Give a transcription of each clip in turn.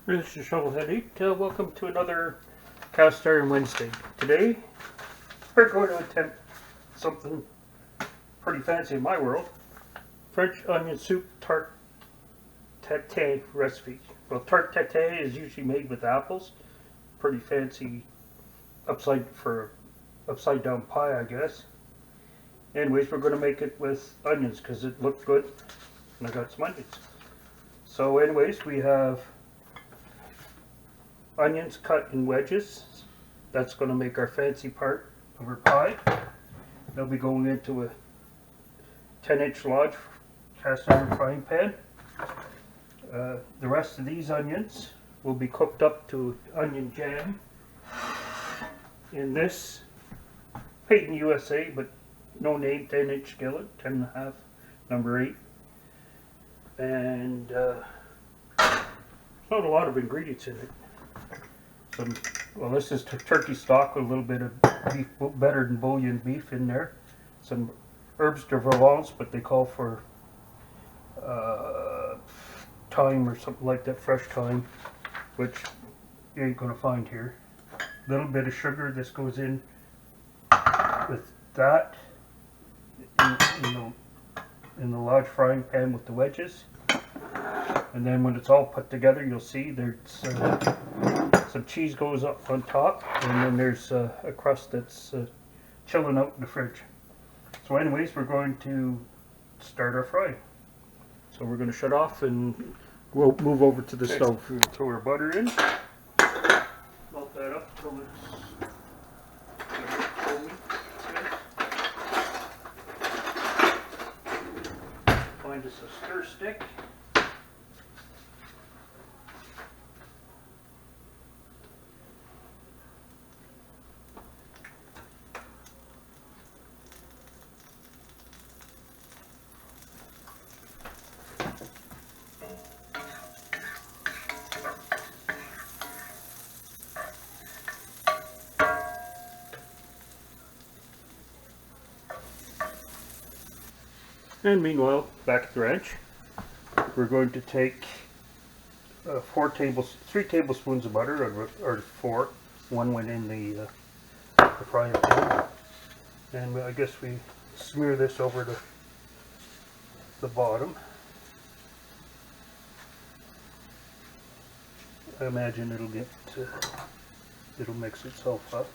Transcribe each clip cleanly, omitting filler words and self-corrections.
This is Shovelhead 8. Welcome to another Cast Iron Wednesday. Today, we're going to attempt something pretty fancy in my world. French onion soup tarte tatin recipe. Well, tarte tatin is usually made with apples. Pretty fancy upside down pie, I guess. Anyways, we're going to make it with onions because it looked good and I got some onions. So anyways, we have onions cut in wedges. That's going to make our fancy part of our pie. They'll be going into a 10-inch large cast iron frying pan. The rest of these onions will be cooked up to onion jam in this made in USA, but no name, 10-inch skillet, 10.5, number 8. And not a lot of ingredients in it. Well, this is turkey stock with a little bit of beef, better than bouillon beef in there. Some herbs de Provence, but they call for thyme or something like that, fresh thyme, which you ain't gonna find here. A little bit of sugar. This goes in with that in the large frying pan with the wedges, and then when it's all put together, you'll see there's some cheese goes up on top, and then there's a crust that's chilling out in the fridge. So anyways, we're going to start our fry. So we're going to shut off and we'll move over to the stove. We'll throw our butter in. Melt that up till it's foamy. Find us a stir stick. And meanwhile, back at the ranch, we're going to take 3 tablespoons of butter, or 4. One went in the frying pan. And I guess we smear this over the bottom. I imagine it'll mix itself up.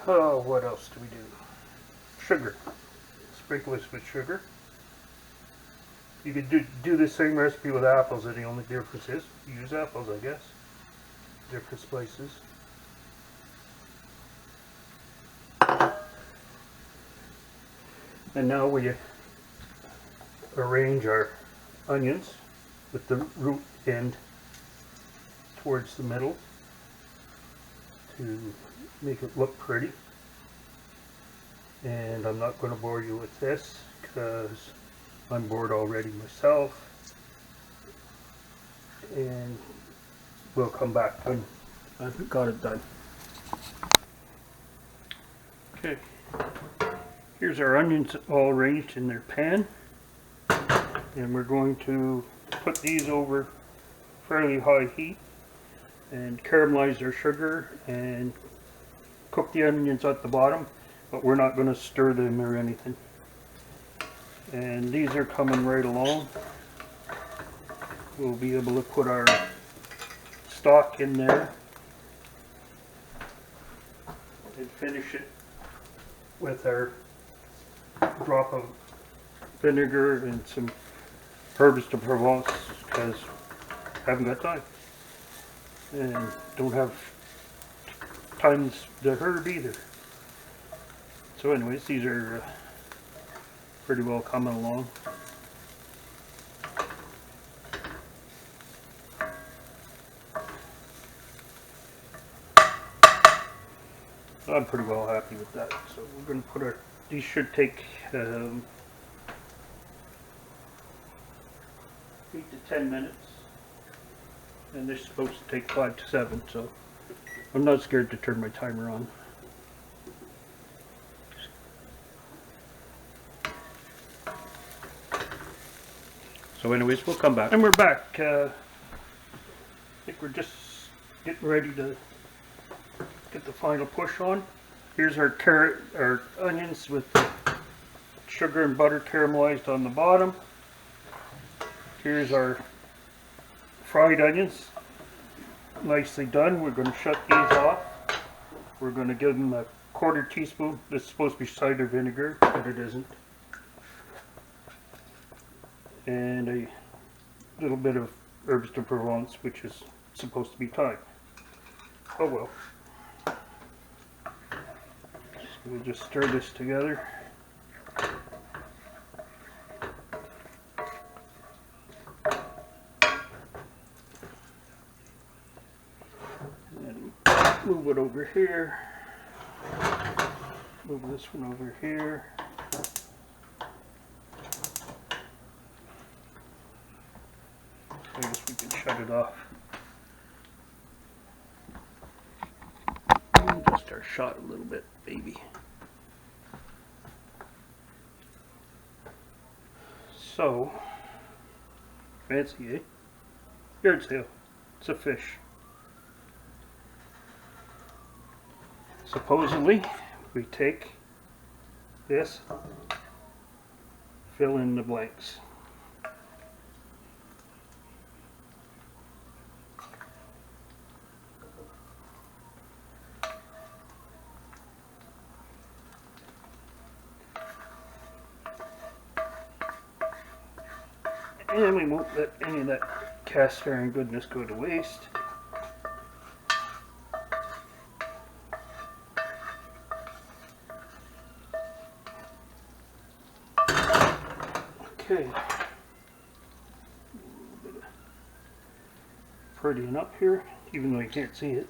Oh, what else do we do? Sugar. Sprinkle this with sugar. You could do the same recipe with apples, and the only difference is you use apples, I guess. Different spices. And now we arrange our onions with the root end towards the middle to make it look pretty. And I'm not going to bore you with this because I'm bored already myself, and we'll come back when I've got it done. Okay, here's our onions all arranged in their pan, and we're going to put these over fairly high heat and caramelize our sugar and cook the onions at the bottom, but we're not going to stir them or anything. And these are coming right along. We'll be able to put our stock in there and finish it with our drop of vinegar and some herbs de Provence, because I haven't got time and don't have time to herb either. So anyways, these are pretty well coming along. I'm pretty well happy with that. So we're going to put these should take to 10 minutes. And they're supposed to take 5 to 7, so I'm not scared to turn my timer on. So anyways, we'll come back. And we're back. I think we're just getting ready to get the final push on. Here's our carrot, our onions with the sugar and butter caramelized on the bottom. Here's our fried onions, nicely done. We're going to shut these off. We're going to give them a 1/4 teaspoon. This is supposed to be cider vinegar, but it isn't. And a little bit of herbes de Provence, which is supposed to be thyme. Oh well. So we'll just stir this together. And move it over here. Move this one over here. I guess we can shut it off. And adjust our shot a little bit, baby. So, fancy, eh? Yard sale. It's a fish. Supposedly, we take this, fill in the blanks. And we won't let any of that cast iron goodness go to waste. Okay. Prettying up here, even though you can't see it.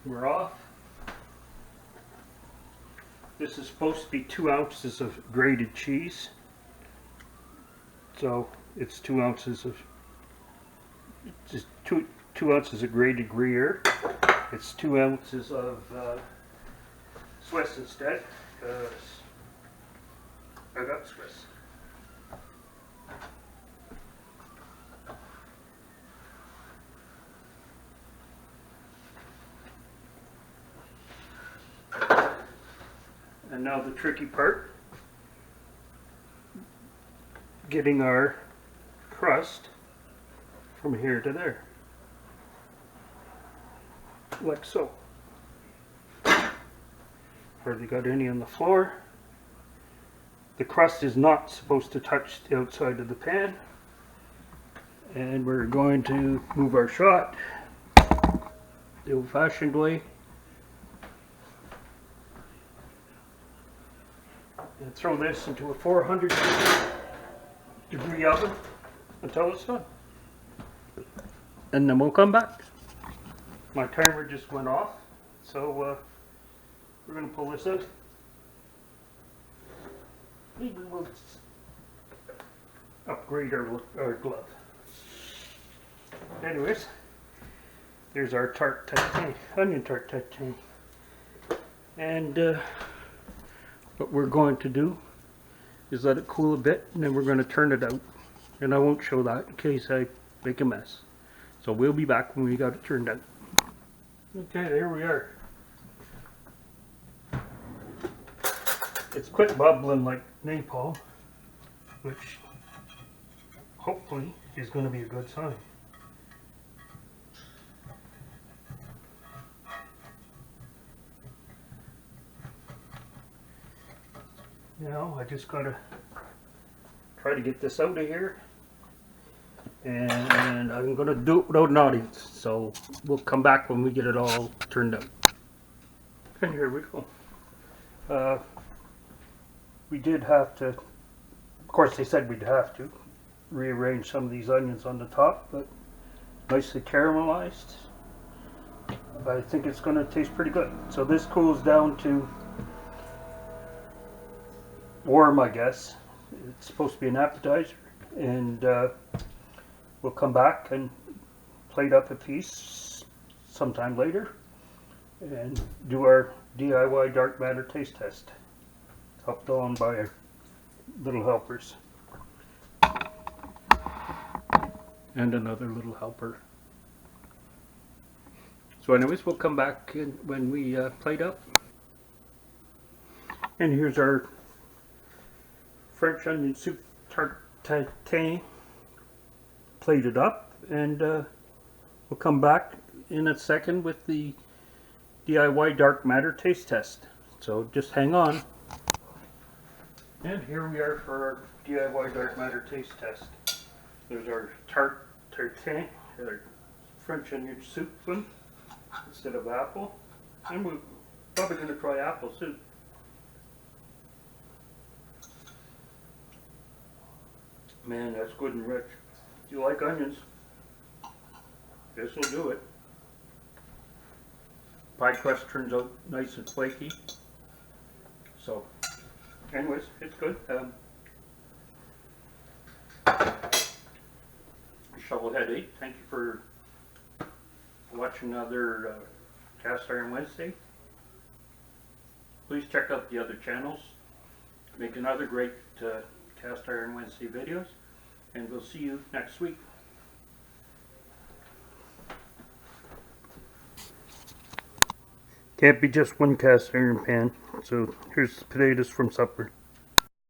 We're off. This is supposed to be 2 ounces of grated cheese. So it's 2 ounces of just two ounces of grated Gruyere. It's 2 ounces of Swiss instead, because I got Swiss. And now the tricky part. Getting our crust from here to there, like so. Hardly got any on the floor. The crust is not supposed to touch the outside of the pan, and we're going to move our shot the old-fashioned way and throw this into a 400-degree oven until it's done. And then we'll come back. My timer just went off, so we're going to pull this out. Maybe we'll upgrade our glove. Anyways, there's our Tarte Tatin, onion Tarte Tatin. And what we're going to do is let it cool a bit, and then we're going to turn it out. And I won't show that in case I make a mess. So we'll be back when we got it turned out. Okay, there we are. It's quit bubbling like napalm, which hopefully is going to be a good sign. Now I just gotta try to get this out of here, and I'm gonna do it without an audience, so we'll come back when we get it all turned out. And here we go. We did have to, of course they said we'd have to rearrange some of these onions on the top, but nicely caramelized. I think it's going to taste pretty good. So this cools down to warm, I guess. It's supposed to be an appetizer, and we'll come back and plate up a piece sometime later and do our DIY dark matter taste test, helped on by our little helpers and another little helper. So anyways, we'll come back when we plate up. And here's our French onion soup tart tatin plated up, and we'll come back in a second with the DIY dark matter taste test. So just hang on. And here we are for our DIY dark matter taste test. There's our Tatin, our French onion soup one instead of apple. And we're probably going to try apple soup. Man, that's good and rich. If you like onions, this will do it. Pie crust turns out nice and flaky. So, anyways, it's good. Shovelhead 8, thank you for watching another Cast Iron Wednesday. Please check out the other channels. Make another great Cast Iron Wednesday videos, and we'll see you next week. Can't be just one cast iron pan, so here's the potatoes from supper.